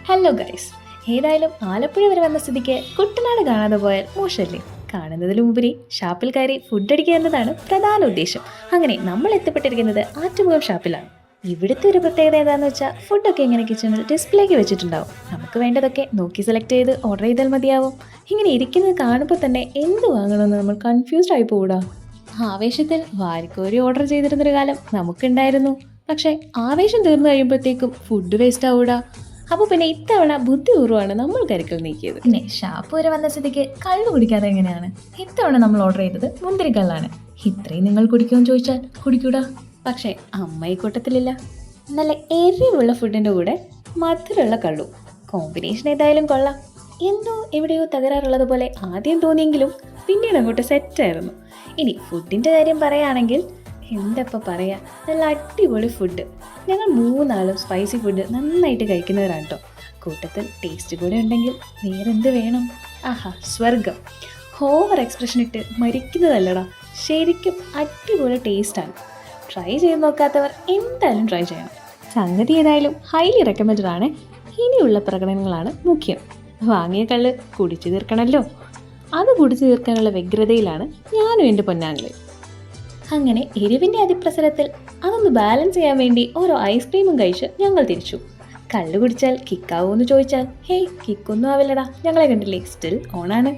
Hello guys, ഏതായാലും ആലപ്പുഴ വരെ വന്ന സ്ഥിതിക്ക് കുട്ടനാട് കാണാതെ പോയാൽ മോശമല്ലേ? കാണുന്നതിലുപരി ഷാപ്പിൽ കയറി ഫുഡ് അടിക്കുക എന്നതാണ് പ്രധാന ഉദ്ദേശം. അങ്ങനെ നമ്മൾ എത്തിപ്പെട്ടിരിക്കുന്നത് ആറ്റുമുഖം ഷാപ്പിലാണ്. ഇവിടുത്തെ ഒരു പ്രത്യേകത ഏതാണെന്ന് വെച്ചാൽ ഫുഡൊക്കെ ഇങ്ങനെ കിച്ചണിൽ ഡിസ്പ്ലേക്ക് വെച്ചിട്ടുണ്ടാവും. നമുക്ക് വേണ്ടതൊക്കെ നോക്കി സെലക്ട് ചെയ്ത് ഓർഡർ ചെയ്താൽ മതിയാവും. ഇങ്ങനെ ഇരിക്കുന്നത് കാണുമ്പോൾ തന്നെ എന്ത് വാങ്ങണമെന്ന് നമ്മൾ കൺഫ്യൂസ്ഡ് ആയി പോകൂടാ. ആവേശത്തിൽ വാരിക്കോരി ഓർഡർ ചെയ്തിരുന്നൊരു കാലം നമുക്കുണ്ടായിരുന്നു. പക്ഷേ ആവേശം തീർന്നു കഴിയുമ്പോഴത്തേക്കും ഫുഡ് വേസ്റ്റ് ആവൂടാ. അപ്പോൾ പിന്നെ ഇത്തവണ ബുദ്ധിപൂർവ്വമാണ് നമ്മൾ കരുക്കൾ നീക്കിയത്. പിന്നെ ഷാപ്പ് വരെ വന്ന സ്ഥിതിക്ക് കള്ളു കുടിക്കാതെ എങ്ങനെയാണ്? ഇത്തവണ നമ്മൾ ഓർഡർ ചെയ്തത് മുന്തിരിക്കള്ളാണ്. ഇത്രയും നിങ്ങൾ കുടിക്കുമെന്ന് ചോദിച്ചാൽ കുടിക്കൂടാ. പക്ഷേ അമ്മ ഈ കൂട്ടത്തിലില്ല. നല്ല എരിവുള്ള ഫുഡിൻ്റെ കൂടെ മധുരമുള്ള കള്ളു, കോമ്പിനേഷൻ ഏതായാലും കൊള്ളാം. എന്തോ എവിടെയോ തകരാറുള്ളത് പോലെ ആദ്യം തോന്നിയെങ്കിലും പിന്നീട് അങ്ങോട്ട് സെറ്റായിരുന്നു. ഇനി ഫുഡിൻ്റെ കാര്യം പറയുകയാണെങ്കിൽ എന്തപ്പോൾ പറയുക, നല്ല അടിപൊളി ഫുഡ്. ഞങ്ങൾ മൂന്നാളും സ്പൈസി ഫുഡ് നന്നായിട്ട് കഴിക്കുന്നവരാണ് കേട്ടോ. കൂട്ടത്തിൽ ടേസ്റ്റ് കൂടെ ഉണ്ടെങ്കിൽ വേറെന്ത് വേണം? ആഹാ, സ്വർഗം. ഓവർ എക്സ്പ്രഷൻ ഇട്ട് മരിക്കുന്നതല്ലടാ, ശരിക്കും അടിപൊളി ടേസ്റ്റാണ്. ട്രൈ ചെയ്ത് നോക്കാത്തവർ എന്തായാലും ട്രൈ ചെയ്യണം. സംഗതി ഏതായാലും ഹൈലി റെക്കമെൻഡഡ് ആണ്. ഇനിയുള്ള പ്രകടനങ്ങളാണ് മുഖ്യം. വാങ്ങിയ കള്ള് കുടിച്ചു തീർക്കണമല്ലോ. അത് കുടിച്ചു തീർക്കാനുള്ള വ്യഗ്രതയിലാണ് ഞാനും എൻ്റെ പൊന്നാങ്ങളെ. അങ്ങനെ എരിവിൻ്റെ അതിപ്രസരത്തിൽ അതൊന്ന് ബാലൻസ് ചെയ്യാൻ വേണ്ടി ഓരോ ഐസ്ക്രീമും കഴിച്ച് ഞങ്ങൾ തിരിച്ചു. കള്ളു കുടിച്ചാൽ കിക്കാവോ എന്ന് ചോദിച്ചാൽ ഹേയ്, കിക്കൊന്നും ആവില്ലടാ, ഞങ്ങളെ കണ്ടില്ലേ, സ്റ്റിൽ ഓണാണ്.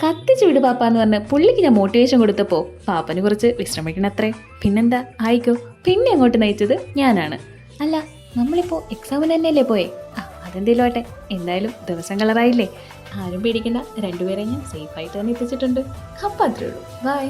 കത്തിച്ച് വിട് പാപ്പ എന്ന് പറഞ്ഞ് പുള്ളിക്ക് ഞാൻ മോട്ടിവേഷൻ കൊടുത്തപ്പോൾ പാപ്പനെ കുറിച്ച് വിശ്രമിക്കണത്രേ. പിന്നെന്താ ആയിക്കോ. പിന്നെ അങ്ങോട്ട് നയിച്ചത് ഞാനാണ്. അല്ല, നമ്മളിപ്പോൾ എക്സാമിന് തന്നെയല്ലേ പോയേ? അതെന്തേലും ആട്ടെ, എന്തായാലും ദിവസം കളറായില്ലേ. ആരും പേടിക്കണ്ട, രണ്ടുപേരെ ഞാൻ സേഫായിട്ട് തന്നെ എത്തിച്ചിട്ടുണ്ട്. അപ്പം അത്രേ ഉള്ളൂ. ബൈ.